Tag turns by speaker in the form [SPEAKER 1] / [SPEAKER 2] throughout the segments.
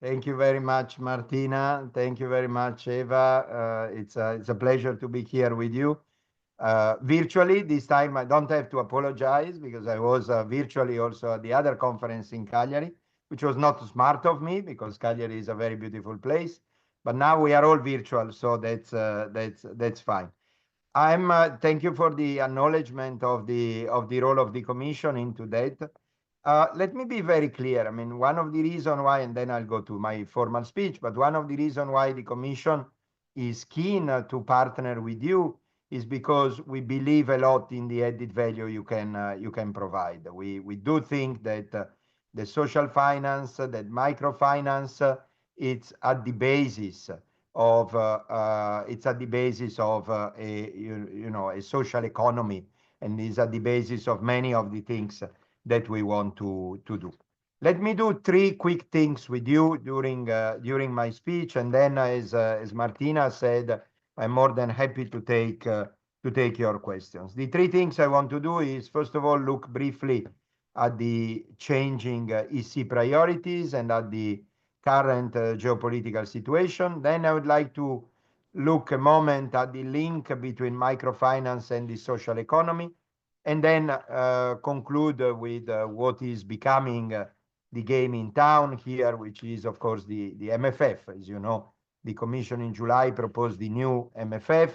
[SPEAKER 1] Thank you very much, Martina. Thank you very much, Eva. It's a pleasure to be here with you. Virtually, this time I don't have to apologize because I was virtually also at the other conference in Cagliari, which was not smart of me because Cagliari is a very beautiful place. But now we are all virtual, so that's fine. Thank you for the acknowledgement of the role of the Commission into that. Let me be very clear. I mean, one of the reasons why, and then I'll go to my formal speech, but one of the reasons why the Commission is keen to partner with you is because we believe a lot in the added value you can provide. We do think that the social finance, that microfinance, it's at the basis of a social economy, and is at the basis of many of the things that we want to do. Let me do three quick things with you during my speech, and then, as Martina said, I'm more than happy to take your questions. The three things I want to do is, first of all, look briefly at the changing EC priorities and at the current geopolitical situation. Then I would like to look a moment at the link between microfinance and the social economy, and then conclude with what is becoming the game in town here, which is, of course, the MFF. As you know, the Commission in July proposed the new MFF.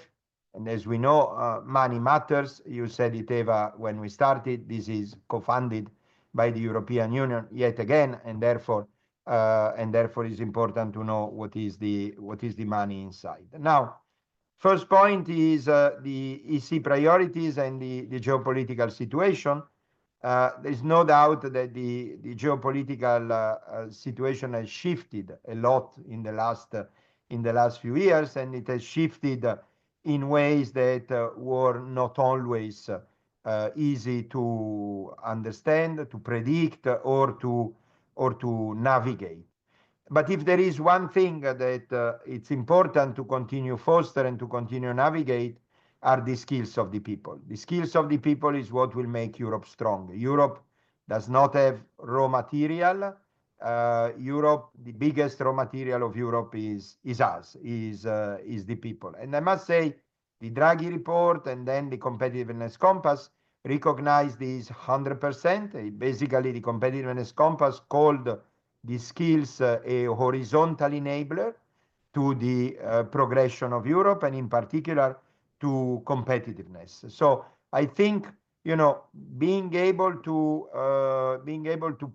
[SPEAKER 1] And as we know, money matters. You said it, Eva, when we started. This is co-funded by the European Union yet again, and therefore it's important to know what is the money inside. Now, first point is the EC priorities and the geopolitical situation. There's no doubt that the geopolitical situation has shifted a lot in the last few years, and it has shifted in ways that were not always easy to understand, to predict, or to navigate. But if there is one thing that it's important to continue foster and to continue navigate, are the skills of the people. The skills of the people is what will make Europe strong. Europe does not have raw material. Europe, the biggest raw material of Europe is the people. And I must say, the Draghi report and then the competitiveness compass recognize this 100%. Basically, the competitiveness compass called the skills a horizontal enabler to the progression of Europe, and in particular to competitiveness. So I think, being able to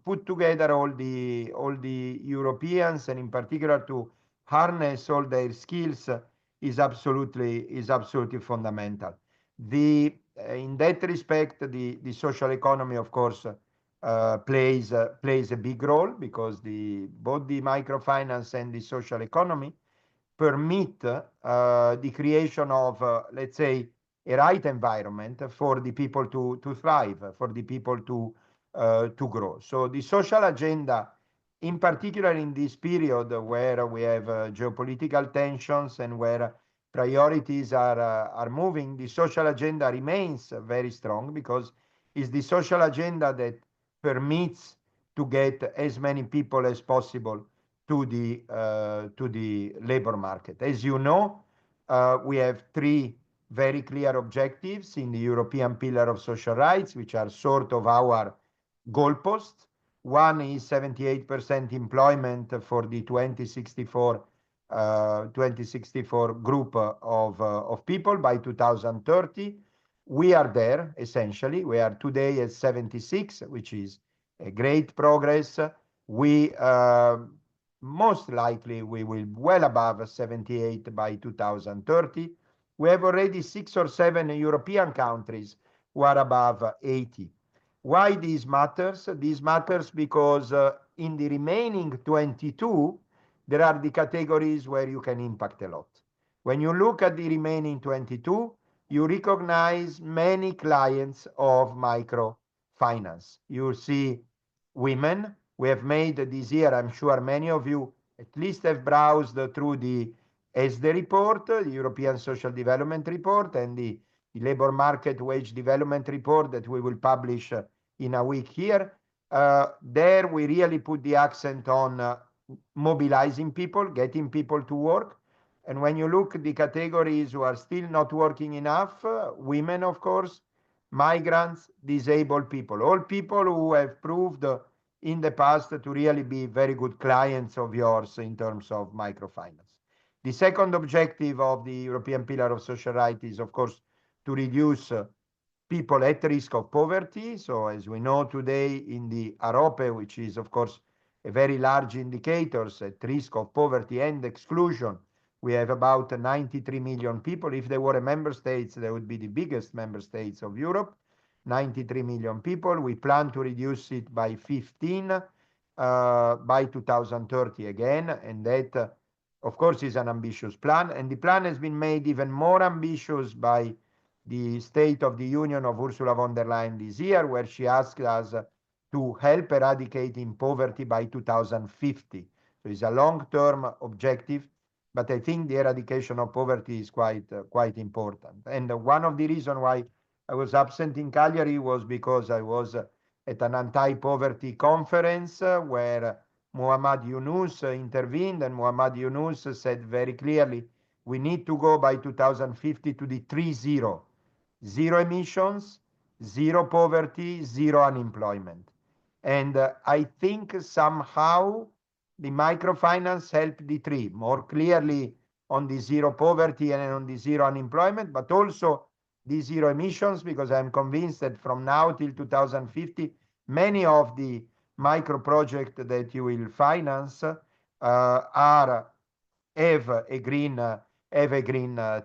[SPEAKER 1] put together all the Europeans, and in particular to harness all their skills, is absolutely fundamental. In that respect, the social economy, of course, plays a big role, because both the microfinance and the social economy permit the creation of, let's say, a right environment for the people to thrive, for the people to grow. So the social agenda, in particular in this period where we have geopolitical tensions and where priorities are moving, the social agenda remains very strong, because it's the social agenda that permits to get as many people as possible to the labor market. As you know, we have three very clear objectives in the European Pillar of Social Rights, which are sort of our goalposts. One is 78% employment for the 2064 group of people by 2030. We are there, essentially. We are today at 76, which is a great progress. Most likely we will well above 78 by 2030. We have already 6 or 7 European countries who are above 80. Why this matters? This matters because in the remaining 22, there are the categories where you can impact a lot. When you look at the remaining 22, you recognize many clients of microfinance. You see women. We have made this year, I'm sure many of you at least have browsed through the ESDE report, the European Social Development Report, and the Labor Market Wage Development Report that we will publish in a week here. There we really put the accent on mobilizing people, getting people to work. And when you look at the categories who are still not working enough, women, of course, migrants, disabled people, all people who have proved in the past to really be very good clients of yours in terms of microfinance. The second objective of the European Pillar of Social Rights is, of course, to reduce people at risk of poverty. So as we know today in the AROPE, which is of course a very large indicators at risk of poverty and exclusion, we have about 93 million people. If they were a member states, they would be the biggest member states of Europe. 93 million people. We plan to reduce it by 15 by 2030 again. And that, of course, is an ambitious plan. And the plan has been made even more ambitious by the State of the Union of Ursula von der Leyen this year, where she asked us to help eradicating poverty by 2050. So it's a long-term objective, but I think the eradication of poverty is quite important. And one of the reasons why I was absent in Cagliari was because I was at an anti-poverty conference where Muhammad Yunus intervened, and Muhammad Yunus said very clearly, we need to go by 2050 to the 3-0. Zero emissions, zero poverty, zero unemployment. And I think somehow the microfinance helped the three more clearly on the zero poverty and on the zero unemployment, but also the zero emissions, because I'm convinced that from now till 2050, many of the micro projects that you will finance have a green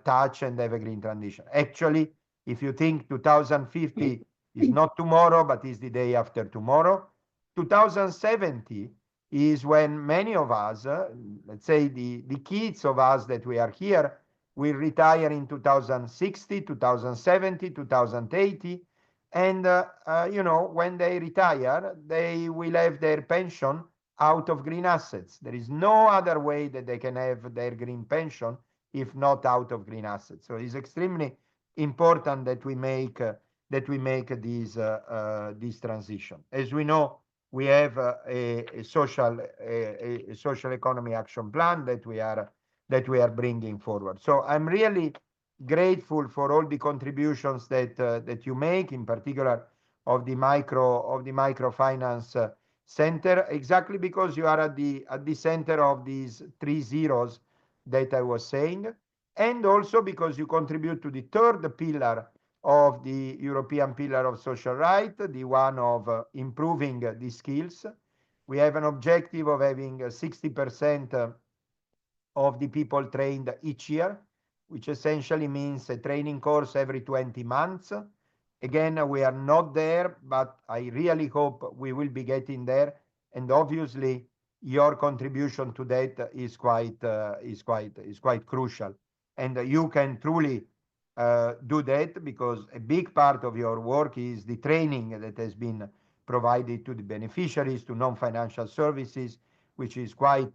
[SPEAKER 1] touch and have a green transition. Actually, if you think 2050 is not tomorrow, but is the day after tomorrow, 2070 is when many of us, let's say the kids of us that we are here, will retire in 2060, 2070, 2080. And, when they retire, they will have their pension out of green assets. There is no other way that they can have their green pension if not out of green assets. So it's extremely important that we make this transition. As we know, we have a social economy action plan that we are bringing forward. So I'm really grateful for all the contributions that you make, in particular of the microfinance center, exactly because you are at the center of these 3 zeros that I was saying, and also because you contribute to the third pillar of the European Pillar of Social Rights, the one of improving the skills. We have an objective of having 60% of the people trained each year, which essentially means a training course every 20 months. Again, we are not there, but I really hope we will be getting there. And obviously, your contribution to that is quite crucial. And you can truly do that, because a big part of your work is the training that has been provided to the beneficiaries, to non-financial services, which is quite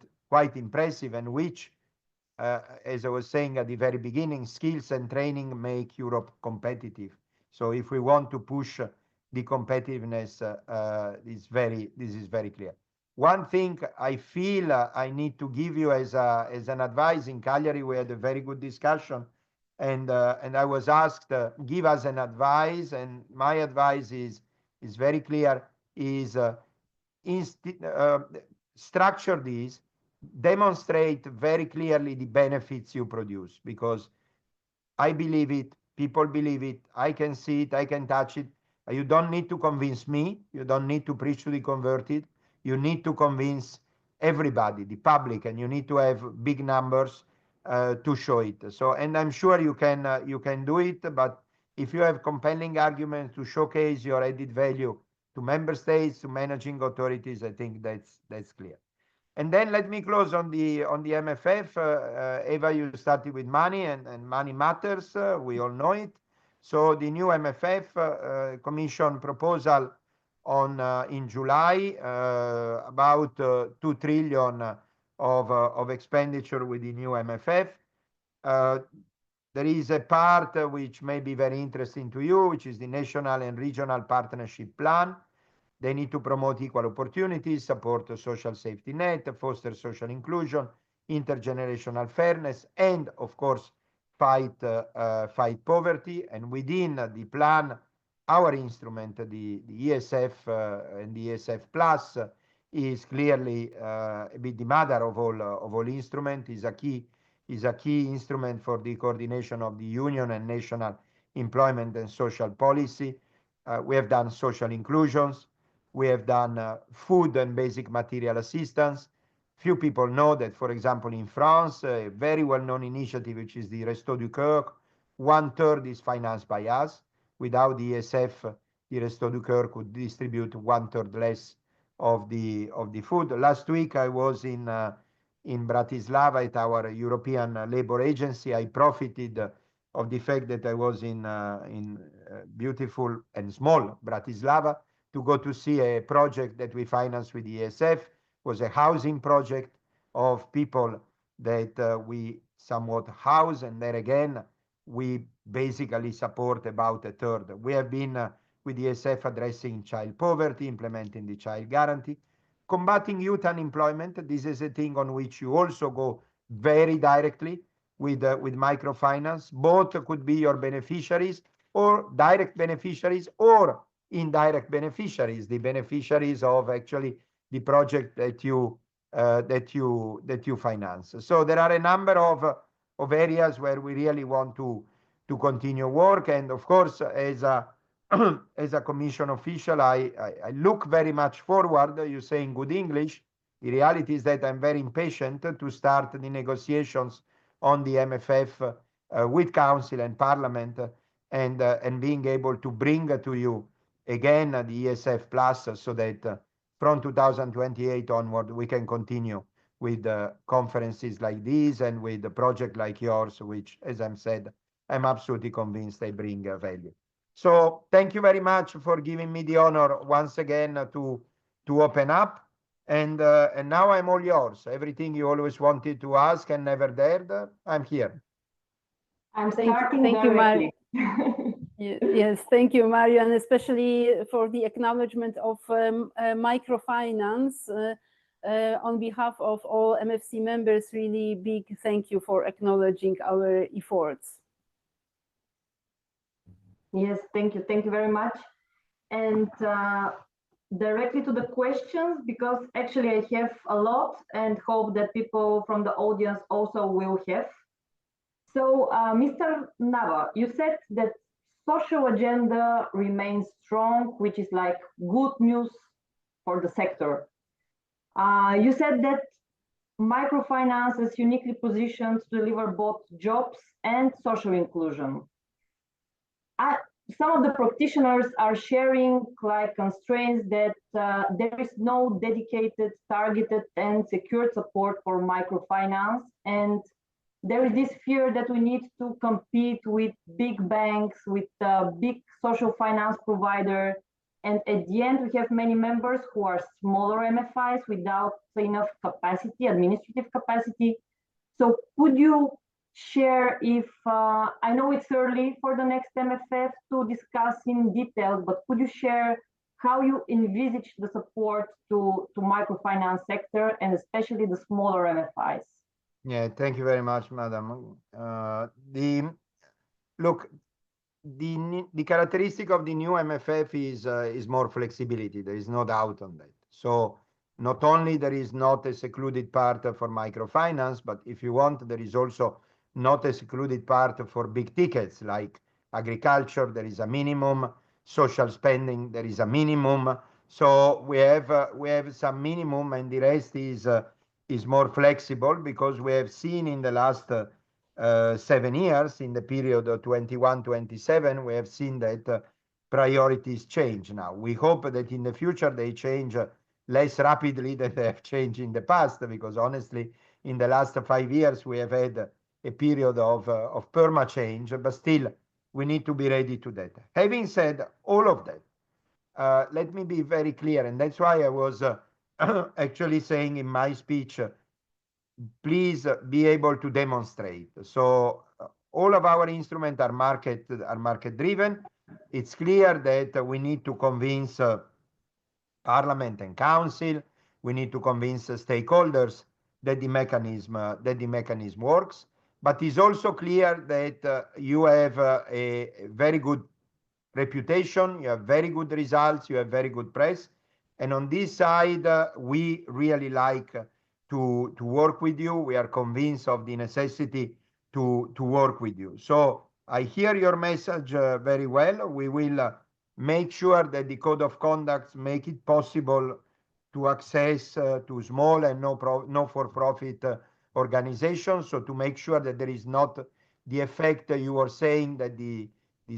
[SPEAKER 1] impressive, and which, as I was saying at the very beginning, skills and training make Europe competitive. So if we want to push the competitiveness, this is very clear. One thing I feel I need to give you as an advice: in Cagliari, we had a very good discussion, and I was asked, give us an advice, and my advice is very clear: is structure these, demonstrate very clearly the benefits you produce, because I believe it, people believe it, I can see it, I can touch it. You don't need to convince me, you don't need to preach to the converted, you need to convince everybody, the public, and you need to have big numbers to show it. So, and I'm sure you can do it, but if you have compelling arguments to showcase your added value to member states, to managing authorities, I think that's clear. And then let me close on the MFF. Eva, you started with money, and money matters. We all know it. So the new MFF Commission proposal in July, about 2 trillion of expenditure with the new MFF. There is a part which may be very interesting to you, which is the National and Regional Partnership Plan. They need to promote equal opportunities, support a social safety net, foster social inclusion, intergenerational fairness, and of course, fight poverty. And within the plan, our instrument, the ESF and the ESF Plus, is clearly a bit the mother of all instruments. Is a key instrument for the coordination of the union and national employment and social policy. We have done social inclusions. We have done food and basic material assistance. Few people know that, for example, in France, a very well-known initiative, which is the Resto du Cœur, 1/3 is financed by us. Without the ESF, the Resto du Cœur could distribute 1/3 less of the food. Last week, I was in Bratislava at our European Labour Agency. I profited of the fact that I was in beautiful and small Bratislava to go to see a project that we financed with the ESF. It was a housing project of people that we somewhat house, and there again, we basically support about 1/3. We have been with the ESF addressing child poverty, implementing the child guarantee, combating youth unemployment. This is a thing on which you also go very directly with microfinance. Both could be your beneficiaries or direct beneficiaries or indirect beneficiaries, the beneficiaries of actually the project that you finance. So there are a number of areas where we really want to continue work. And of course, as a as a commission official, I look very much forward. You say in good English, the reality is that I'm very impatient to start the negotiations on the MFF with Council and Parliament, and being able to bring to you again the ESF Plus, so that from 2028 onward we can continue with conferences like these and with the project like yours, which, as I said, I'm absolutely convinced they bring value. So thank you very much for giving me the honor once again to open up. And now I'm all yours. Everything you always wanted to ask and never dared, I'm here.
[SPEAKER 2] I'm starting. Thank you, Mario. Yes, thank you, Mario, and especially for the acknowledgement of microfinance. On behalf of all MFC members, really big thank you for acknowledging our efforts.
[SPEAKER 3] Yes, thank you. Thank you very much. And directly to the questions, because actually I have a lot and hope that people from the audience also will have. So, Mr. Nava, you said that social agenda remains strong, which is like good news for the sector. You said that microfinance is uniquely positioned to deliver both jobs and social inclusion. Some of the practitioners are sharing like constraints that there is no dedicated, targeted, and secured support for microfinance, and there is this fear that we need to compete with big banks, with big social finance provider, and at the end we have many members who are smaller MFIs without enough capacity, administrative capacity. So could you share if, I know it's early for the next MFF to discuss in detail, but could you share how you envisage the support to microfinance sector and especially the smaller MFIs?
[SPEAKER 1] Yeah, thank you very much, madam. Look, the characteristic of the new MFF is more flexibility. There is no doubt on that. So not only there is not a secluded part for microfinance, but if you want, there is also not a secluded part for big tickets like agriculture. There is a minimum. Social spending, there is a minimum. So we have some minimum, and the rest is more flexible, because we have seen in the last 7 years, in the period of 21-27, we have seen that priorities change now. We hope that in the future they change less rapidly than they have changed in the past, because honestly, in the last 5 years, we have had a period of perma change, but still, we need to be ready to that. Having said all of that, let me be very clear, and that's why I was actually saying in my speech, please be able to demonstrate. So all of our instruments are market driven. It's clear that we need to convince Parliament and Council. We need to convince the stakeholders that the mechanism works. But it's also clear that you have a very good reputation, you have very good results, you have very good press. And on this side, we really like to work with you. We are convinced of the necessity to work with you. So I hear your message very well. We will make sure that the code of conduct make it possible to access to small and no for-profit organizations. So to make sure that there is not the effect you were saying that the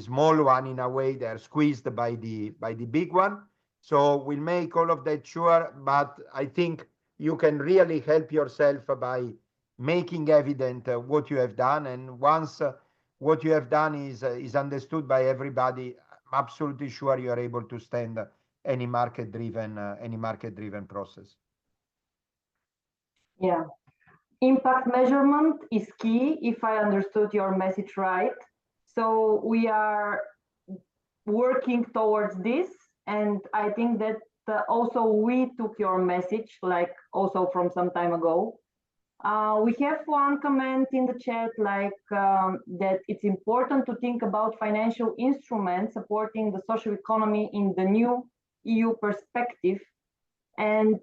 [SPEAKER 1] small one, in a way, they are squeezed by the big one. So we'll make all of that sure, but I think you can really help yourself by making evident what you have done. And once what you have done is understood by everybody, I'm absolutely sure you are able to stand any market-driven process.
[SPEAKER 3] Yeah. Impact measurement is key, if I understood your message right. So we are working towards this, and I think that also we took your message, like also from some time ago. We have one comment in the chat, like that it's important to think about financial instruments supporting the social economy in the new EU perspective. And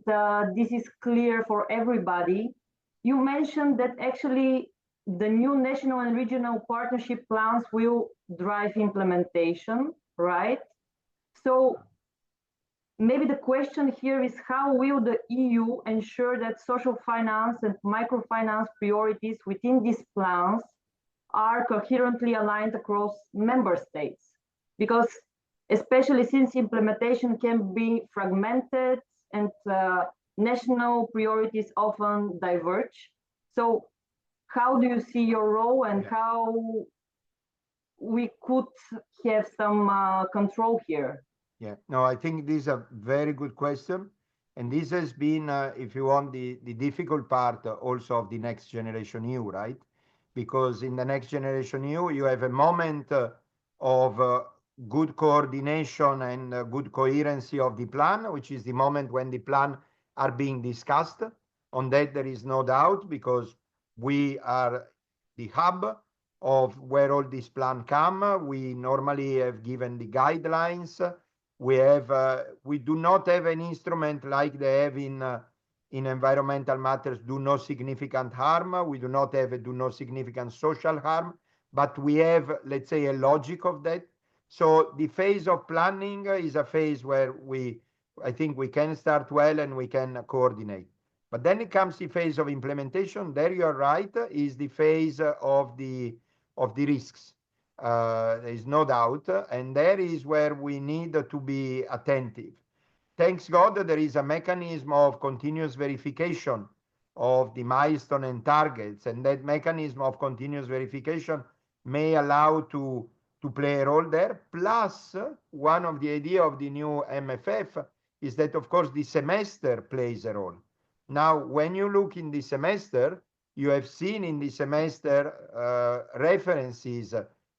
[SPEAKER 3] this is clear for everybody. You mentioned that actually the new national and regional partnership plans will drive implementation, right? So maybe the question here is, how will the EU ensure that social finance and microfinance priorities within these plans are coherently aligned across member states? Because especially since implementation can be fragmented and national priorities often diverge. So how do you see your role, and how we could have some control here?
[SPEAKER 1] Yeah, no, I think this is a very good question. And this has been, if you want, the difficult part also of the Next Generation EU, right? Because in the Next Generation EU, you have a moment of good coordination and good coherency of the plan, which is the moment when the plan are being discussed. On that, there is no doubt, because we are the hub of where all these plans come. We normally have given the guidelines. We do not have an instrument like they have in environmental matters, do no significant harm. We do not have a do no significant social harm, but we have, let's say, a logic of that. So the phase of planning is a phase where I think we can start well and we can coordinate. But then it comes the phase of implementation. There you are right, is the phase of the risks. There is no doubt, and there is where we need to be attentive. Thanks God, there is a mechanism of continuous verification of the milestone and targets, and that mechanism of continuous verification may allow to play a role there. Plus, one of the idea of the new MFF is that, of course, the semester plays a role. Now, when you look in the semester, you have seen in the semester references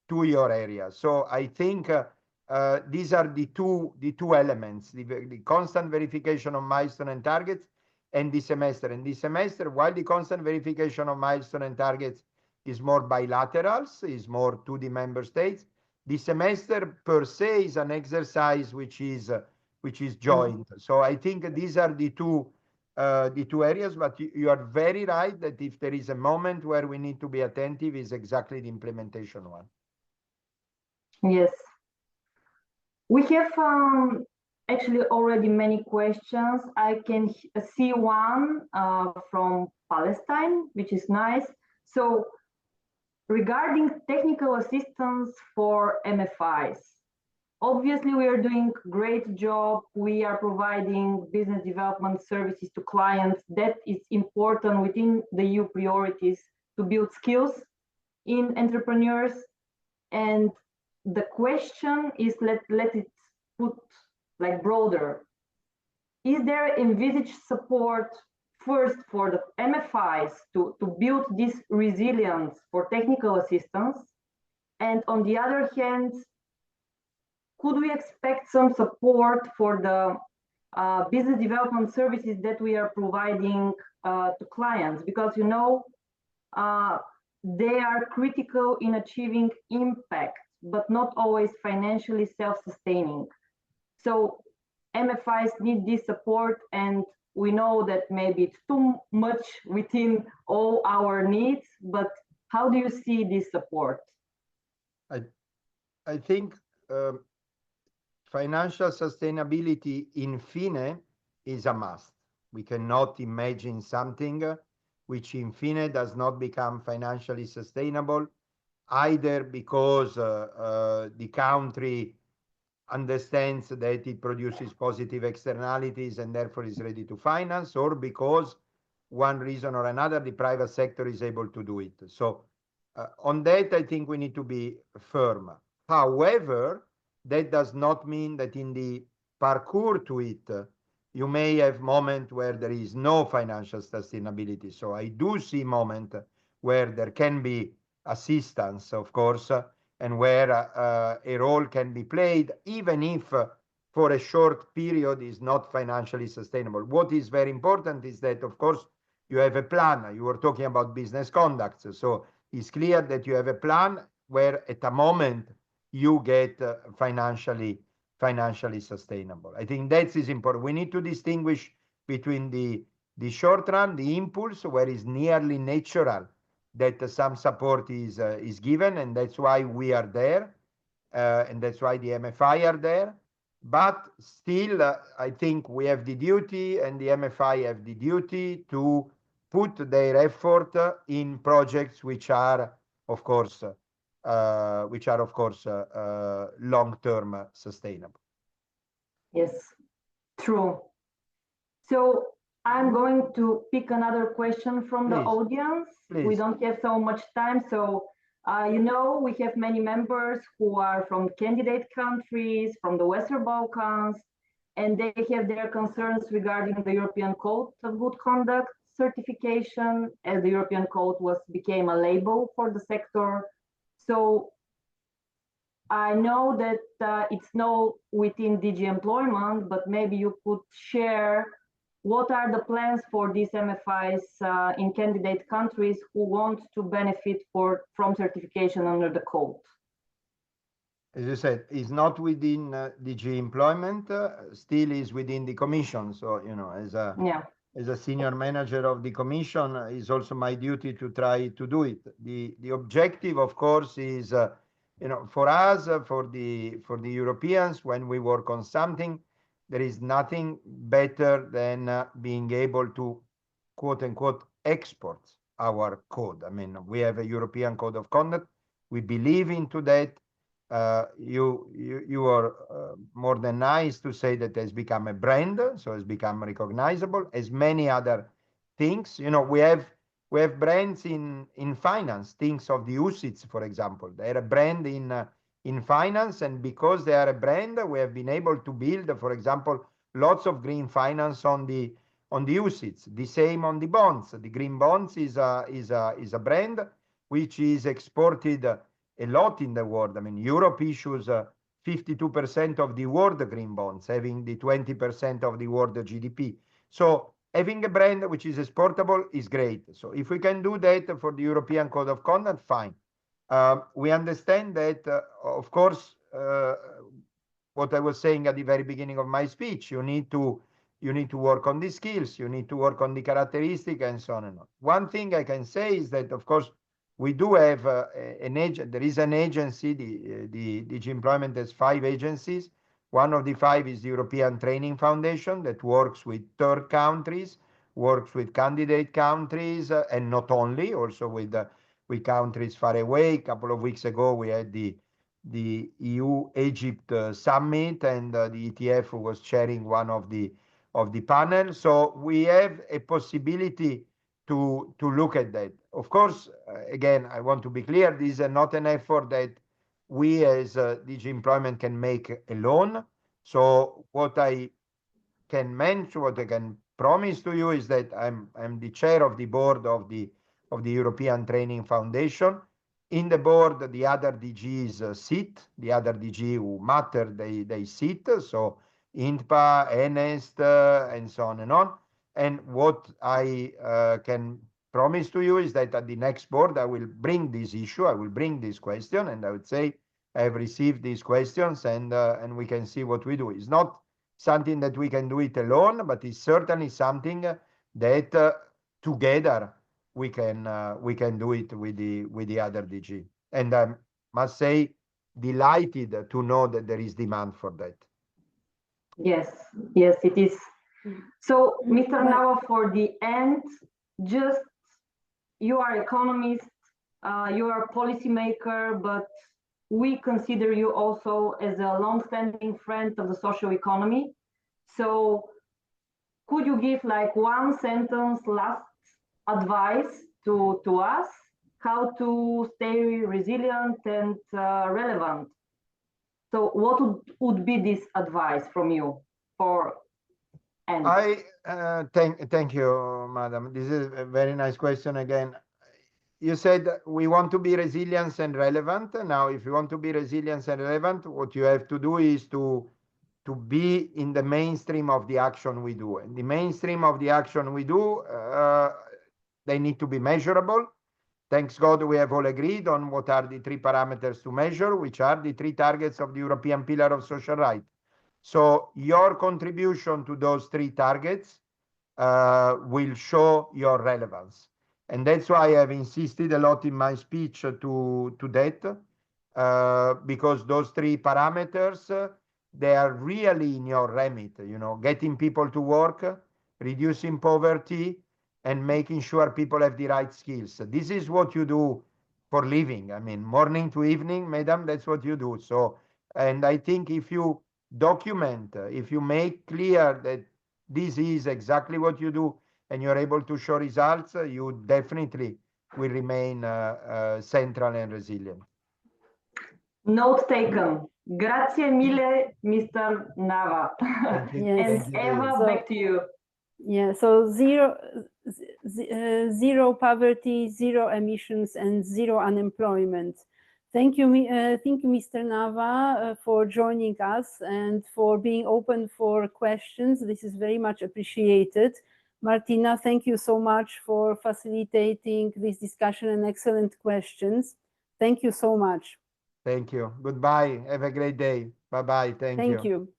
[SPEAKER 1] to your area. So I think these are the two elements, the constant verification of milestone and targets, and the semester. And the semester, while the constant verification of milestone and targets is more bilaterals, is more to the member states, the semester per se is an exercise which is joint. So I think these are the two areas, but you are very right that if there is a moment where we need to be attentive, is exactly the implementation one.
[SPEAKER 3] Yes. We have actually already many questions. I can see one from Palestine, which is nice. So regarding technical assistance for MFIs, obviously we are doing great job. We are providing business development services to clients. That is important within the EU priorities to build skills in entrepreneurs. And the question is, let it put like broader. Is there envisaged support first for the MFIs to build this resilience for technical assistance? And on the other hand, could we expect some support for the business development services that we are providing to clients, because they are critical in achieving impact, but not always financially self-sustaining. So MFIs need this support, and we know that maybe it's too much within all our needs, but how do you see this support?
[SPEAKER 1] I think financial sustainability in fine is a must. We cannot imagine something which in fine does not become financially sustainable, either because the country understands that it produces positive externalities and therefore is ready to finance, or because one reason or another the private sector is able to do it. So on that, I think we need to be firm. However, that does not mean that in the parkour to it, you may have moments where there is no financial sustainability. So I do see moments where there can be assistance, of course, and where a role can be played, even if for a short period is not financially sustainable. What is very important is that, of course, you have a plan. You were talking about business conduct. So it's clear that you have a plan where at a moment you get financially sustainable. I think that is important. We need to distinguish between the short run, the impulse, where it's nearly natural that some support is given, and that's why we are there, and that's why the MFI are there. But still, I think we have the duty, and the MFI have the duty to put their effort in projects which are, of course, long-term sustainable.
[SPEAKER 3] Yes, true. So I'm going to pick another question from the audience.
[SPEAKER 1] Please.
[SPEAKER 3] We don't have so much time. So, we have many members who are from candidate countries, from the Western Balkans, and they have their concerns regarding the European Code of Good Conduct certification, as the European Code became a label for the sector. So I know that it's not within DG Employment, but maybe you could share what are the plans for these MFIs in candidate countries who want to benefit from certification under the code?
[SPEAKER 1] As you said, it's not within DG Employment, still is within the Commission. So, as a senior manager of the Commission, it's also my duty to try to do it. The objective, of course, is for us, for the Europeans, when we work on something, there is nothing better than being able to, quote unquote, export our code. I mean, we have a European Code of Conduct. We believe into that. You are more than nice to say that it has become a brand, so it's become recognizable, as many other things. We have brands in finance, things of the UCITS, for example. They're a brand in finance, and because they are a brand, we have been able to build, for example, lots of green finance on the UCITS. The same on the bonds. The green bonds is a brand which is exported a lot in the world. I mean, Europe issues 52% of the world green bonds, having the 20% of the world GDP. So having a brand which is exportable is great. So if we can do that for the European Code of Conduct, fine. We understand that, of course, what I was saying at the very beginning of my speech, you need to work on the skills, you need to work on the characteristics, and so on and on. One thing I can say is that, of course, we do have there is an agency, the DG Employment has 5 agencies. One of the 5 is the European Training Foundation that works with third countries, works with candidate countries, and not only, also with countries far away. A couple of weeks ago, we had the EU-Egypt summit, and the ETF was chairing one of the panels. So we have a possibility to look at that. Of course, again, I want to be clear, this is not an effort that we as DG Employment can make alone. So what I can mention, what I can promise to you is that I'm the chair of the board of the European Training Foundation. In the board, the other DGs sit, the other DG who matter, they sit. So INTPA, ENEST, and so on and on. And what I can promise to you is that at the next board, I will bring this issue, I will bring this question, and I would say I have received these questions, and we can see what we do. It's not something that we can do it alone, but it's certainly something that together we can do it with the other DG. And I must say, delighted to know that there is demand for that.
[SPEAKER 3] Yes, yes, it is. So, Mr. Nava, for the end, just you are economist, you are policymaker, but we consider you also as a long-standing friend of the social economy. So, could you give like one sentence last advice to us how to stay resilient and relevant? So what would be this advice from you for end?
[SPEAKER 1] Thank you, madam. This is a very nice question again. You said we want to be resilient and relevant. Now, if you want to be resilient and relevant, what you have to do is to be in the mainstream of the action we do. And the mainstream of the action we do, they need to be measurable. Thanks God, we have all agreed on what are the 3 parameters to measure, which are the 3 targets of the European Pillar of Social Rights. So your contribution to those 3 targets will show your relevance. And that's why I have insisted a lot in my speech to that, because those 3 parameters, they are really in your remit, getting people to work, reducing poverty, and making sure people have the right skills. This is what you do for living. I mean, morning to evening, madam, that's what you do. So, and I think if you document, if you make clear that this is exactly what you do and you're able to show results, you definitely will remain central and resilient.
[SPEAKER 3] Note taken. Grazie mille, Mr. Nava.
[SPEAKER 2] Yes.
[SPEAKER 3] And Eva, back to you.
[SPEAKER 2] Yeah, so zero poverty, 0 emissions, and 0 unemployment. Thank you, Mr. Nava, for joining us and for being open for questions. This is very much appreciated. Martina, thank you so much for facilitating this discussion and excellent questions. Thank you so much.
[SPEAKER 1] Thank you. Goodbye. Have a great day. Bye-bye. Thank you.
[SPEAKER 2] Thank you.